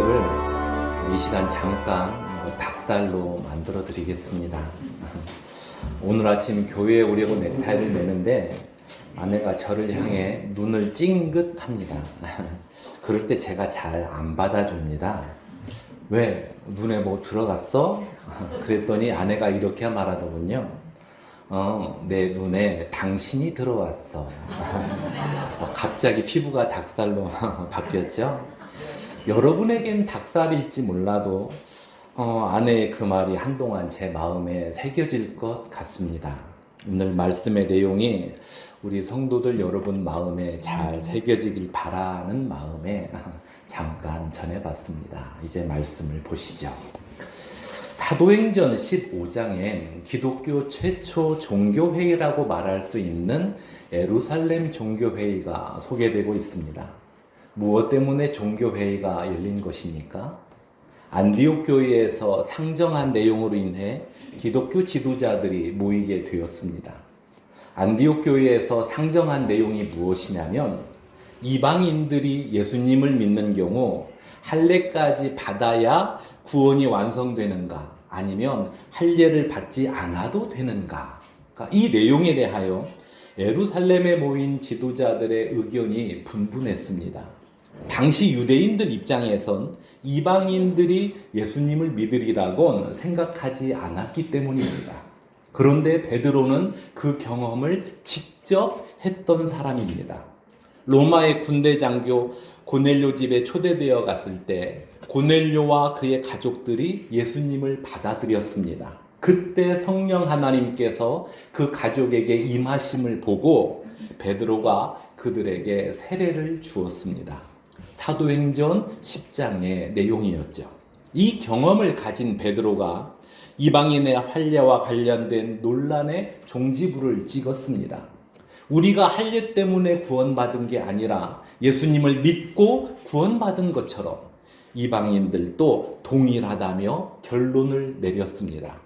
피부를 이 시간 잠깐 닭살로 만들어 드리겠습니다. 오늘 아침 교회에 오려고 넥타이를 매는데 아내가 저를 향해 눈을 찡긋합니다. 그럴 때 제가 잘 안 받아줍니다. 왜? 눈에 뭐 들어갔어? 그랬더니 아내가 이렇게 말하더군요. 내 눈에 당신이 들어왔어. 갑자기 피부가 닭살로 바뀌었죠. 여러분에겐 닭살일지 몰라도 아내의 그 말이 한동안 제 마음에 새겨질 것 같습니다. 오늘 말씀의 내용이 우리 성도들 여러분 마음에 잘 새겨지길 바라는 마음에 잠깐 전해봤습니다. 이제 말씀을 보시죠. 사도행전 15장엔 기독교 최초 종교회의라고 말할 수 있는 예루살렘 종교회의가 소개되고 있습니다. 무엇 때문에 종교회의가 열린 것입니까? 안디옥 교회에서 상정한 내용으로 인해 기독교 지도자들이 모이게 되었습니다. 안디옥 교회에서 상정한 내용이 무엇이냐면 이방인들이 예수님을 믿는 경우 할례까지 받아야 구원이 완성되는가 아니면 할례를 받지 않아도 되는가, 그러니까 이 내용에 대하여 예루살렘에 모인 지도자들의 의견이 분분했습니다. 당시 유대인들 입장에선 이방인들이 예수님을 믿으리라고는 생각하지 않았기 때문입니다. 그런데 베드로는 그 경험을 직접 했던 사람입니다. 로마의 군대 장교 고넬료 집에 초대되어 갔을 때 고넬료와 그의 가족들이 예수님을 받아들였습니다. 그때 성령 하나님께서 그 가족에게 임하심을 보고 베드로가 그들에게 세례를 주었습니다. 사도행전 10장의 내용이었죠. 이 경험을 가진 베드로가 이방인의 할례와 관련된 논란의 종지부를 찍었습니다. 우리가 할례 때문에 구원받은 게 아니라 예수님을 믿고 구원받은 것처럼 이방인들도 동일하다며 결론을 내렸습니다.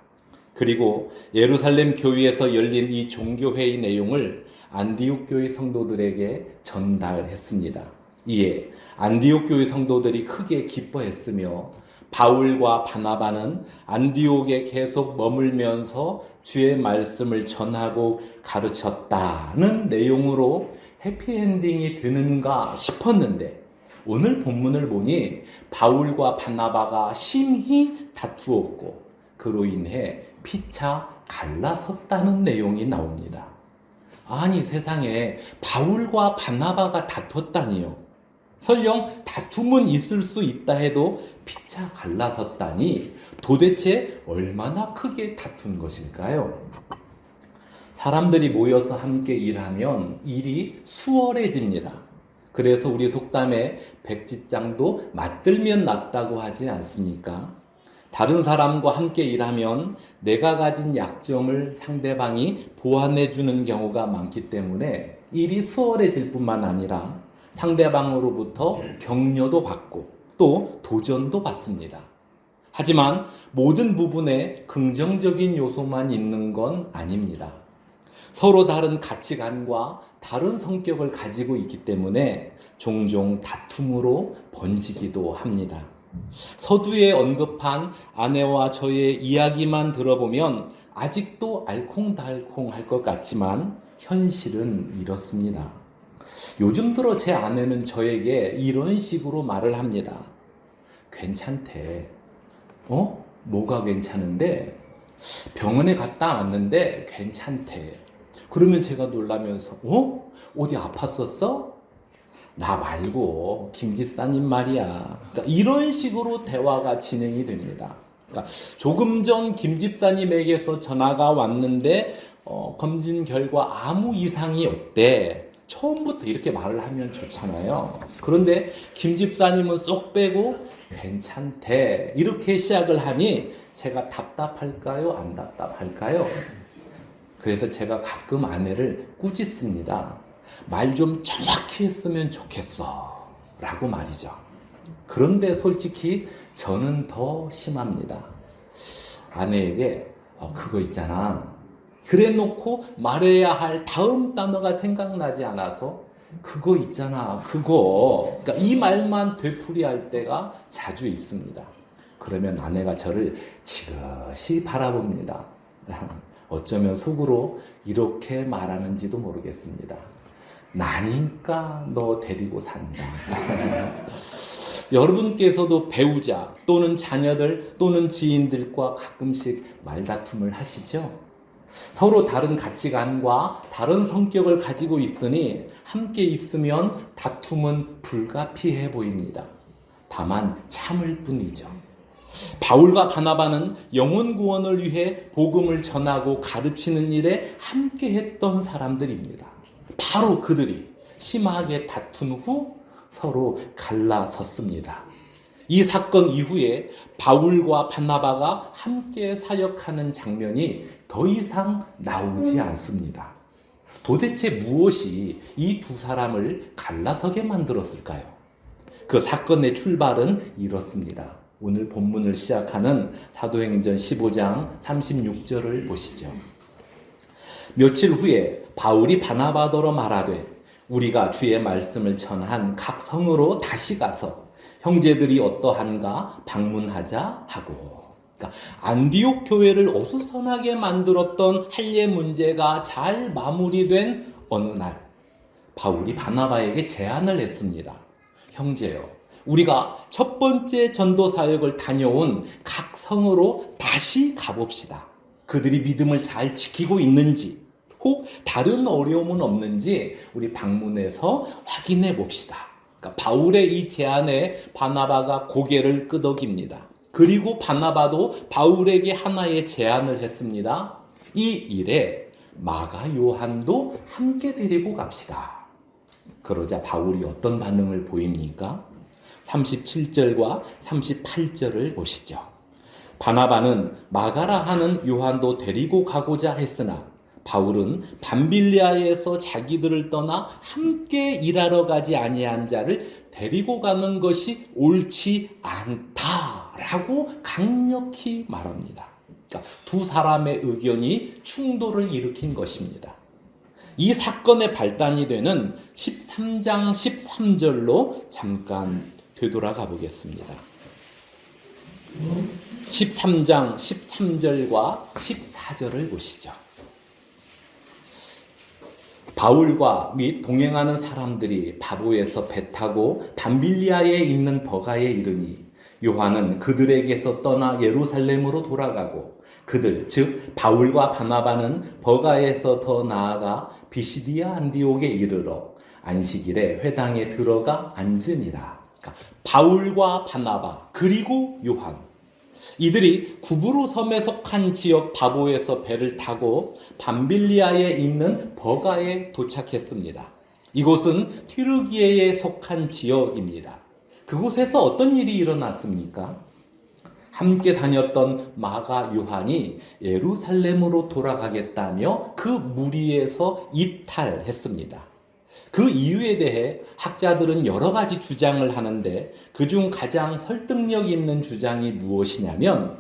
그리고 예루살렘 교회에서 열린 이 종교회의 내용을 안디옥 교회 성도들에게 전달했습니다. 이에 안디옥 교회 성도들이 크게 기뻐했으며 바울과 바나바는 안디옥에 계속 머물면서 주의 말씀을 전하고 가르쳤다는 내용으로 해피엔딩이 되는가 싶었는데 오늘 본문을 보니 바울과 바나바가 심히 다투었고 그로 인해 피차 갈라섰다는 내용이 나옵니다. 아니 세상에 바울과 바나바가 다퉜다니요. 설령 다툼은 있을 수 있다 해도 피차 갈라섰다니 도대체 얼마나 크게 다툰 것일까요? 사람들이 모여서 함께 일하면 일이 수월해집니다. 그래서 우리 속담에 백지장도 맞들면 낫다고 하지 않습니까? 다른 사람과 함께 일하면 내가 가진 약점을 상대방이 보완해 주는 경우가 많기 때문에 일이 수월해질 뿐만 아니라 상대방으로부터 격려도 받고 또 도전도 받습니다. 하지만 모든 부분에 긍정적인 요소만 있는 건 아닙니다. 서로 다른 가치관과 다른 성격을 가지고 있기 때문에 종종 다툼으로 번지기도 합니다. 서두에 언급한 아내와 저의 이야기만 들어보면 아직도 알콩달콩할 것 같지만 현실은 이렇습니다. 요즘 들어 제 아내는 저에게 이런 식으로 말을 합니다. 괜찮대. 뭐가 괜찮은데? 병원에 갔다 왔는데 괜찮대. 그러면 제가 놀라면서 어디 아팠었어? 나 말고 김지사님 말이야. 그러니까 이런 식으로 대화가 진행이 됩니다. 그러니까 조금 전 김집사님에게서 전화가 왔는데 검진 결과 아무 이상이 없대. 처음부터 이렇게 말을 하면 좋잖아요. 그런데 김집사님은 쏙 빼고 괜찮대 이렇게 시작을 하니 제가 답답할까요? 안 답답할까요? 그래서 제가 가끔 아내를 꾸짖습니다. 말 좀 정확히 했으면 좋겠어 라고 말이죠. 그런데 솔직히 저는 더 심합니다. 아내에게 그거 있잖아, 그래 놓고 말해야 할 다음 단어가 생각나지 않아서 그거 있잖아, 그거. 그러니까 이 말만 되풀이할 때가 자주 있습니다. 그러면 아내가 저를 지그시 바라봅니다. 어쩌면 속으로 이렇게 말하는지도 모르겠습니다. 나니까 너 데리고 산다. 여러분께서도 배우자 또는 자녀들 또는 지인들과 가끔씩 말다툼을 하시죠? 서로 다른 가치관과 다른 성격을 가지고 있으니 함께 있으면 다툼은 불가피해 보입니다. 다만 참을 뿐이죠. 바울과 바나바는 영혼 구원을 위해 복음을 전하고 가르치는 일에 함께 했던 사람들입니다. 바로 그들이 심하게 다툰 후 서로 갈라섰습니다. 이 사건 이후에 바울과 바나바가 함께 사역하는 장면이 더 이상 나오지 않습니다. 도대체 무엇이 이 두 사람을 갈라서게 만들었을까요? 그 사건의 출발은 이렇습니다. 오늘 본문을 시작하는 사도행전 15장 36절을 보시죠. 며칠 후에 바울이 바나바더러 말하되 우리가 주의 말씀을 전한 각 성으로 다시 가서 형제들이 어떠한가 방문하자 하고. 그러니까 안디옥 교회를 어수선하게 만들었던 할례 문제가 잘 마무리된 어느 날 바울이 바나바에게 제안을 했습니다. 형제여, 우리가 첫 번째 전도 사역을 다녀온 각 성으로 다시 가봅시다. 그들이 믿음을 잘 지키고 있는지 혹 다른 어려움은 없는지 우리 방문해서 확인해 봅시다. 그러니까 바울의 이 제안에 바나바가 고개를 끄덕입니다. 그리고 바나바도 바울에게 하나의 제안을 했습니다. 이 일에 마가 요한도 함께 데리고 갑시다. 그러자 바울이 어떤 반응을 보입니까? 37절과 38절을 보시죠. 바나바는 마가라 하는 요한도 데리고 가고자 했으나 바울은 밤빌리아에서 자기들을 떠나 함께 일하러 가지 아니한 자를 데리고 가는 것이 옳지 않다라고 강력히 말합니다. 그러니까 두 사람의 의견이 충돌을 일으킨 것입니다. 이 사건의 발단이 되는 13장 13절로 잠깐 되돌아가 보겠습니다. 13장 13절과 14절을 보시죠. 바울과 및 동행하는 사람들이 바보에서 배 타고 밤빌리아에 있는 버가에 이르니 요한은 그들에게서 떠나 예루살렘으로 돌아가고 그들 즉 바울과 바나바는 버가에서 더 나아가 비시디아 안디옥에 이르러 안식일에 회당에 들어가 앉으니라. 그러니까 바울과 바나바 그리고 요한 이들이 구브로 섬에 속한 지역 바보에서 배를 타고 밤빌리아에 있는 버가에 도착했습니다. 이곳은 튀르기에에 속한 지역입니다. 그곳에서 어떤 일이 일어났습니까? 함께 다녔던 마가 요한이 예루살렘으로 돌아가겠다며 그 무리에서 이탈했습니다. 그 이유에 대해 학자들은 여러 가지 주장을 하는데 그중 가장 설득력 있는 주장이 무엇이냐면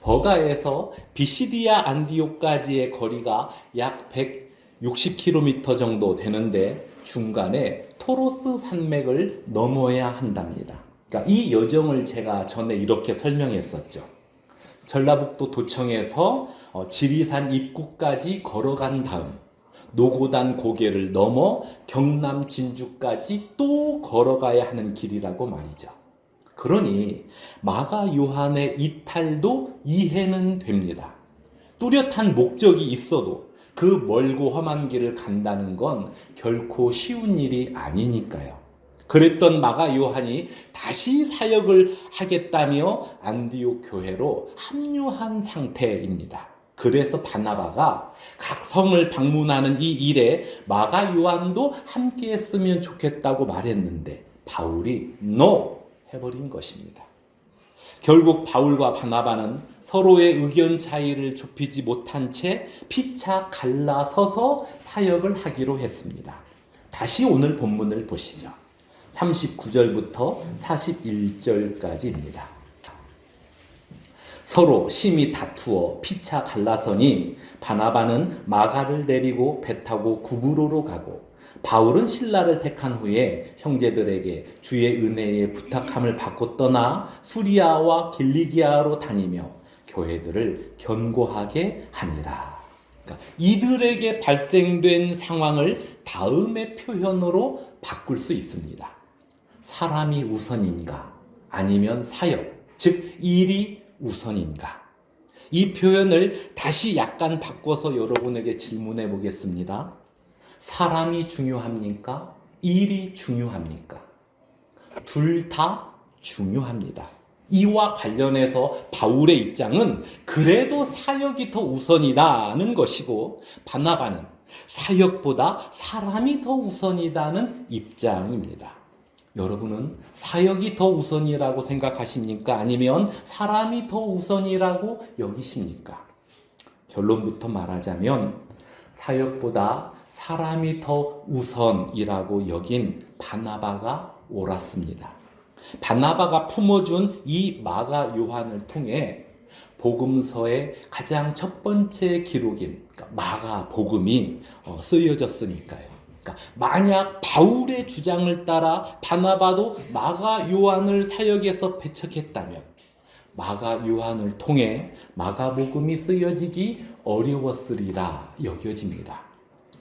버가에서 비시디아 안디옥까지의 거리가 약 160km 정도 되는데 중간에 토로스 산맥을 넘어야 한답니다. 그러니까 이 여정을 제가 전에 이렇게 설명했었죠. 전라북도 도청에서 지리산 입구까지 걸어간 다음 노고단 고개를 넘어 경남 진주까지 또 걸어가야 하는 길이라고 말이죠. 그러니 마가 요한의 이탈도 이해는 됩니다. 뚜렷한 목적이 있어도 그 멀고 험한 길을 간다는 건 결코 쉬운 일이 아니니까요. 그랬던 마가 요한이 다시 사역을 하겠다며 안디옥 교회로 합류한 상태입니다. 그래서 바나바가 각 성을 방문하는 이 일에 마가 요한도 함께 했으면 좋겠다고 말했는데 바울이 NO 해버린 것입니다. 결국 바울과 바나바는 서로의 의견 차이를 좁히지 못한 채 피차 갈라서서 사역을 하기로 했습니다. 다시 오늘 본문을 보시죠. 39절부터 41절까지입니다. 서로 심히 다투어 피차 갈라서니 바나바는 마가를 데리고 배 타고 구브로로 가고 바울은 신라를 택한 후에 형제들에게 주의 은혜에 부탁함을 받고 떠나 수리아와 길리기아로 다니며 교회들을 견고하게 하니라. 그러니까 이들에게 발생된 상황을 다음의 표현으로 바꿀 수 있습니다. 사람이 우선인가? 아니면 사역, 즉 일이 우선인가? 이 표현을 다시 약간 바꿔서 여러분에게 질문해 보겠습니다. 사람이 중요합니까? 일이 중요합니까? 둘 다 중요합니다. 이와 관련해서 바울의 입장은 그래도 사역이 더 우선이다는 것이고, 바나바는 사역보다 사람이 더 우선이다는 입장입니다. 여러분은 사역이 더 우선이라고 생각하십니까? 아니면 사람이 더 우선이라고 여기십니까? 결론부터 말하자면 사역보다 사람이 더 우선이라고 여긴 바나바가 옳았습니다. 바나바가 품어준 이 마가 요한을 통해 복음서의 가장 첫 번째 기록인 마가 복음이 쓰여졌으니까요. 그러니까 만약 바울의 주장을 따라 바나바도 마가 요한을 사역에서 배척했다면 마가 요한을 통해 마가복음이 쓰여지기 어려웠으리라 여겨집니다.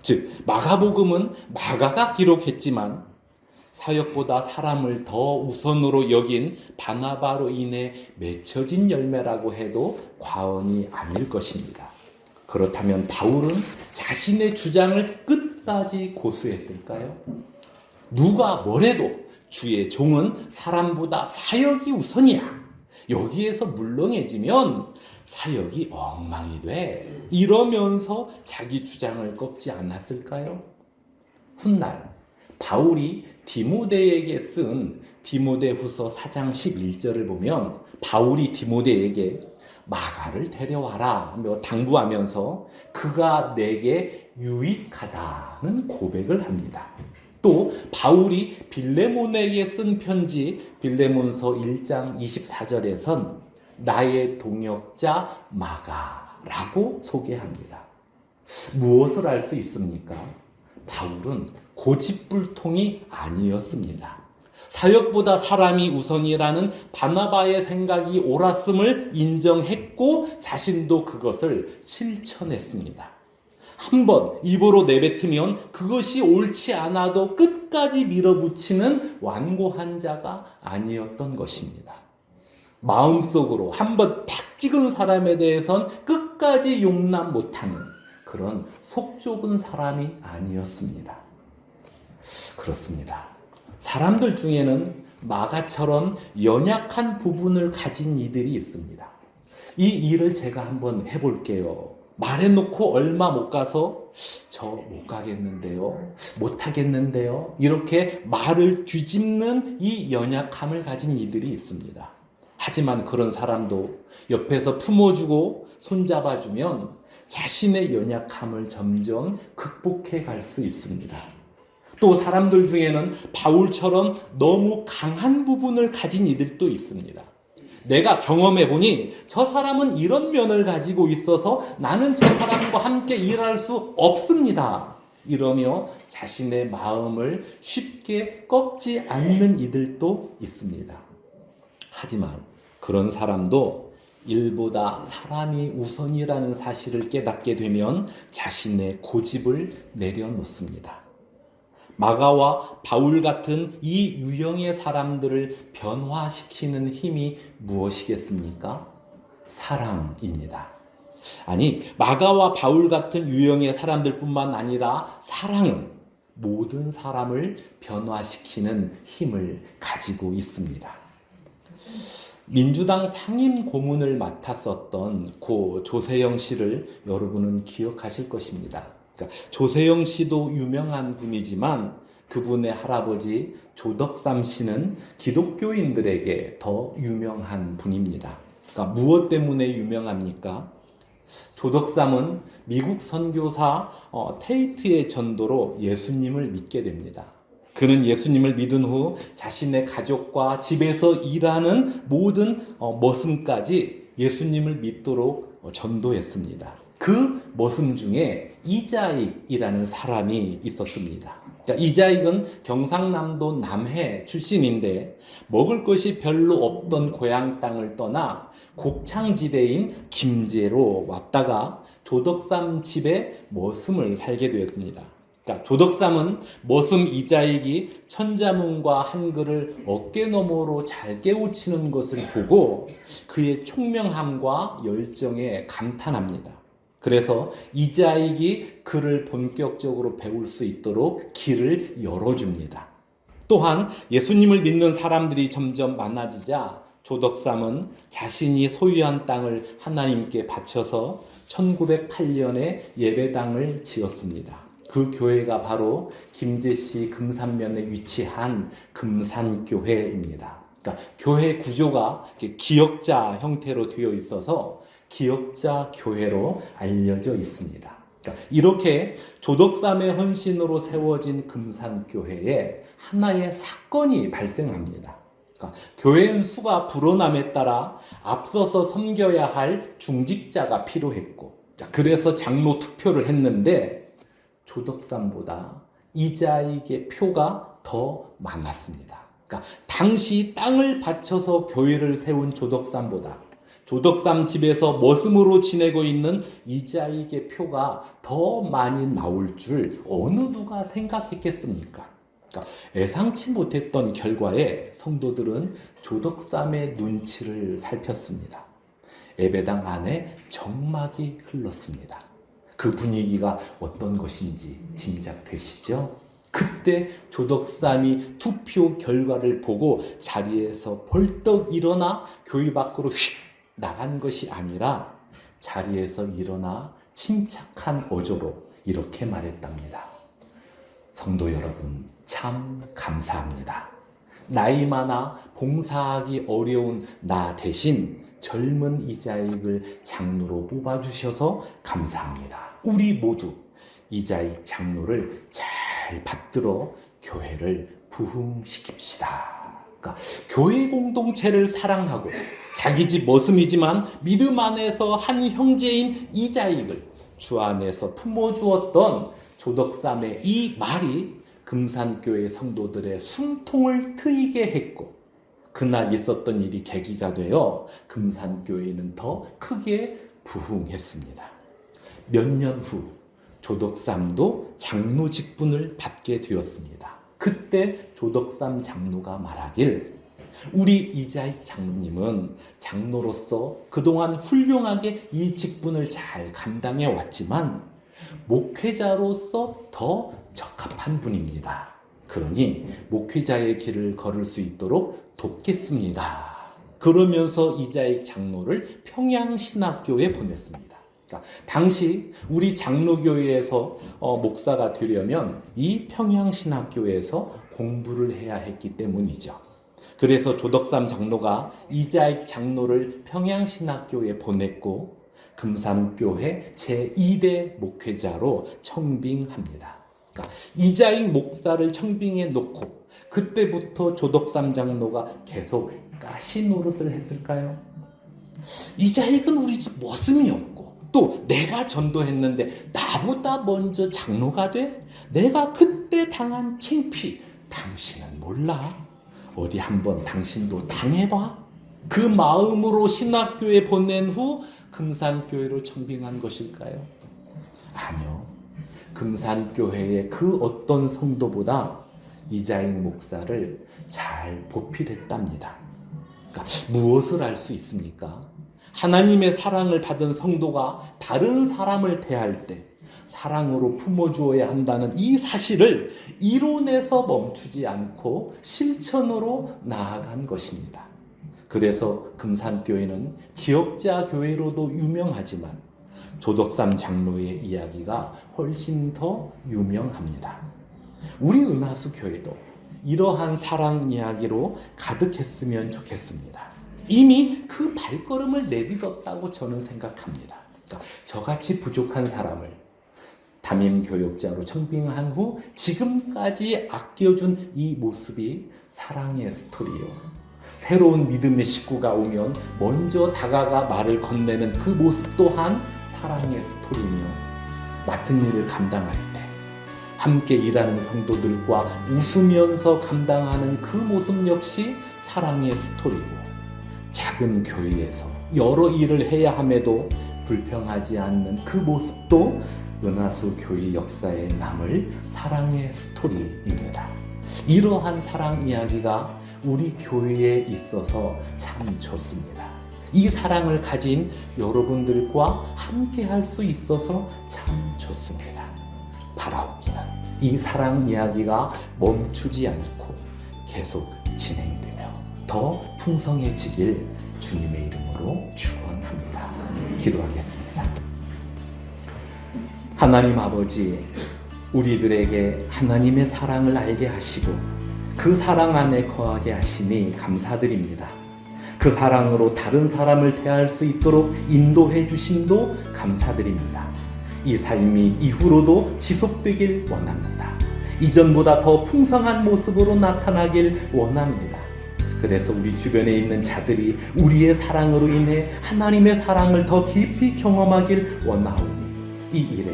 즉 마가복음은 마가가 기록했지만 사역보다 사람을 더 우선으로 여긴 바나바로 인해 맺혀진 열매라고 해도 과언이 아닐 것입니다. 그렇다면 바울은 자신의 주장을 끝까지 고수했을까요? 누가 뭐래도 주의 종은 사람보다 사역이 우선이야. 여기에서 물렁해지면 사역이 엉망이 돼. 이러면서 자기 주장을 꺾지 않았을까요? 훗날 바울이 디모데에게 쓴 디모데후서 4장 11절을 보면 바울이 디모데에게 마가를 데려와라 당부하면서 그가 내게 유익하다는 고백을 합니다. 또 바울이 빌레몬에게 쓴 편지 빌레몬서 1장 24절에선 나의 동역자 마가라고 소개합니다. 무엇을 알 수 있습니까? 바울은 고집불통이 아니었습니다. 사역보다 사람이 우선이라는 바나바의 생각이 옳았음을 인정했고 자신도 그것을 실천했습니다. 한번 입으로 내뱉으면 그것이 옳지 않아도 끝까지 밀어붙이는 완고한 자가 아니었던 것입니다. 마음속으로 한번 탁 찍은 사람에 대해선 끝까지 용납 못하는 그런 속 좁은 사람이 아니었습니다. 그렇습니다. 사람들 중에는 마가처럼 연약한 부분을 가진 이들이 있습니다. 이 일을 제가 한번 해볼게요. 말해놓고 얼마 못 가서 저 못 가겠는데요. 못 하겠는데요. 이렇게 말을 뒤집는 이 연약함을 가진 이들이 있습니다. 하지만 그런 사람도 옆에서 품어주고 손잡아주면 자신의 연약함을 점점 극복해 갈 수 있습니다. 또 사람들 중에는 바울처럼 너무 강한 부분을 가진 이들도 있습니다. 내가 경험해 보니 저 사람은 이런 면을 가지고 있어서 나는 저 사람과 함께 일할 수 없습니다. 이러며 자신의 마음을 쉽게 꺾지 않는 이들도 있습니다. 하지만 그런 사람도 일보다 사람이 우선이라는 사실을 깨닫게 되면 자신의 고집을 내려놓습니다. 마가와 바울 같은 이 유형의 사람들을 변화시키는 힘이 무엇이겠습니까? 사랑입니다. 아니, 마가와 바울 같은 유형의 사람들뿐만 아니라 사랑은 모든 사람을 변화시키는 힘을 가지고 있습니다. 민주당 상임 고문을 맡았었던 고 조세영 씨를 여러분은 기억하실 것입니다. 그러니까 조세영 씨도 유명한 분이지만 그분의 할아버지 조덕삼 씨는 기독교인들에게 더 유명한 분입니다. 그러니까 무엇 때문에 유명합니까? 조덕삼은 미국 선교사 테이트의 전도로 예수님을 믿게 됩니다. 그는 예수님을 믿은 후 자신의 가족과 집에서 일하는 모든 머슴까지 예수님을 믿도록 전도했습니다. 그 머슴 중에 이자익이라는 사람이 있었습니다. 자, 이자익은 경상남도 남해 출신인데 먹을 것이 별로 없던 고향 땅을 떠나 곡창지대인 김제로 왔다가 조덕삼 집에 머슴을 살게 되었습니다. 그러니까 조덕삼은 머슴 이자익이 천자문과 한글을 어깨너머로 잘 깨우치는 것을 보고 그의 총명함과 열정에 감탄합니다. 그래서 이자익이 글을 본격적으로 배울 수 있도록 길을 열어줍니다. 또한 예수님을 믿는 사람들이 점점 많아지자 조덕삼은 자신이 소유한 땅을 하나님께 바쳐서 1908년에 예배당을 지었습니다. 그 교회가 바로 김제시 금산면에 위치한 금산교회입니다. 그러니까 교회 구조가 기역자 형태로 되어 있어서 기역자 교회로 알려져 있습니다. 그러니까 이렇게 조덕삼의 헌신으로 세워진 금산교회에 하나의 사건이 발생합니다. 그러니까 교회 수가 불어남에 따라 앞서서 섬겨야 할 중직자가 필요했고, 그래서 장로 투표를 했는데 조덕삼보다 이자익의 표가 더 많았습니다. 그러니까 당시 땅을 바쳐서 교회를 세운 조덕삼보다 조덕삼 집에서 머슴으로 지내고 있는 이자익의 표가 더 많이 나올 줄 어느 누가 생각했겠습니까? 그러니까 예상치 못했던 결과에 성도들은 조덕삼의 눈치를 살폈습니다. 예배당 안에 정막이 흘렀습니다. 그 분위기가 어떤 것인지 짐작되시죠? 그때 조덕삼이 투표 결과를 보고 자리에서 벌떡 일어나 교회 밖으로 휙 나간 것이 아니라 자리에서 일어나 침착한 어조로 이렇게 말했답니다. 성도 여러분, 참 감사합니다. 나이 많아 봉사하기 어려운 나 대신 젊은 이자익을 장로로 뽑아주셔서 감사합니다. 우리 모두 이자익 장로를 잘 받들어 교회를 부흥시킵시다. 그러니까 교회 공동체를 사랑하고 자기 집 머슴이지만 믿음 안에서 한 형제인 이자익을 주 안에서 품어주었던 조덕삼의 이 말이 금산교회 성도들의 숨통을 트이게 했고, 그날 있었던 일이 계기가 되어 금산교회는 더 크게 부흥했습니다. 몇 년 후 조덕삼도 장로 직분을 받게 되었습니다. 그때 조덕삼 장로가 말하길, 우리 이자익 장로님은 장로로서 그동안 훌륭하게 이 직분을 잘 감당해 왔지만 목회자로서 더 적합한 분입니다. 그러니 목회자의 길을 걸을 수 있도록 돕겠습니다. 그러면서 이자익 장로를 평양신학교에 보냈습니다. 그러니까 당시 우리 장로교회에서 목사가 되려면 이 평양신학교에서 공부를 해야 했기 때문이죠. 그래서 조덕삼 장로가 이자익 장로를 평양신학교에 보냈고 금산교회 제2대 목회자로 청빙합니다. 그러니까 이자익 목사를 청빙해 놓고 그때부터 조덕삼 장로가 계속 가시 노릇을 했을까요? 이자익은 우리 집 머슴이었고 또 내가 전도했는데 나보다 먼저 장로가 돼? 내가 그때 당한 창피 당신은 몰라? 어디 한번 당신도 당해봐? 그 마음으로 신학교에 보낸 후 금산교회로 청빙한 것일까요? 아니요. 금산교회의 그 어떤 성도보다 이자익 목사를 잘 보필했답니다. 그러니까 무엇을 알 수 있습니까? 하나님의 사랑을 받은 성도가 다른 사람을 대할 때 사랑으로 품어주어야 한다는 이 사실을 이론에서 멈추지 않고 실천으로 나아간 것입니다. 그래서 금산교회는 기역자 교회로도 유명하지만 조덕삼 장로의 이야기가 훨씬 더 유명합니다. 우리 은하수 교회도 이러한 사랑 이야기로 가득했으면 좋겠습니다. 이미 그 발걸음을 내딛었다고 저는 생각합니다. 그러니까 저같이 부족한 사람을 담임 교역자로 청빙한 후 지금까지 아껴준 이 모습이 사랑의 스토리요. 새로운 믿음의 식구가 오면 먼저 다가가 말을 건네는 그 모습 또한 사랑의 스토리며, 맡은 일을 감당할 때 함께 일하는 성도들과 웃으면서 감당하는 그 모습 역시 사랑의 스토리고, 작은 교회에서 여러 일을 해야 함에도 불평하지 않는 그 모습도 은하수 교회 역사에 남을 사랑의 스토리입니다. 이러한 사랑 이야기가 우리 교회에 있어서 참 좋습니다. 이 사랑을 가진 여러분들과 함께 할 수 있어서 참 좋습니다. 바라옵기는 이 사랑 이야기가 멈추지 않고 계속 진행되며 더 풍성해지길 주님의 이름으로 축원합니다. 기도하겠습니다. 하나님 아버지, 우리들에게 하나님의 사랑을 알게 하시고 그 사랑 안에 거하게 하시니 감사드립니다. 그 사랑으로 다른 사람을 대할 수 있도록 인도해 주심도 감사드립니다. 이 삶이 이후로도 지속되길 원합니다. 이전보다 더 풍성한 모습으로 나타나길 원합니다. 그래서 우리 주변에 있는 자들이 우리의 사랑으로 인해 하나님의 사랑을 더 깊이 경험하길 원하오니 이 일에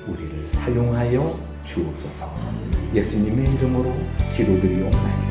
우리를 사용하여 주옵소서. 예수님의 이름으로 기도드리옵나이다.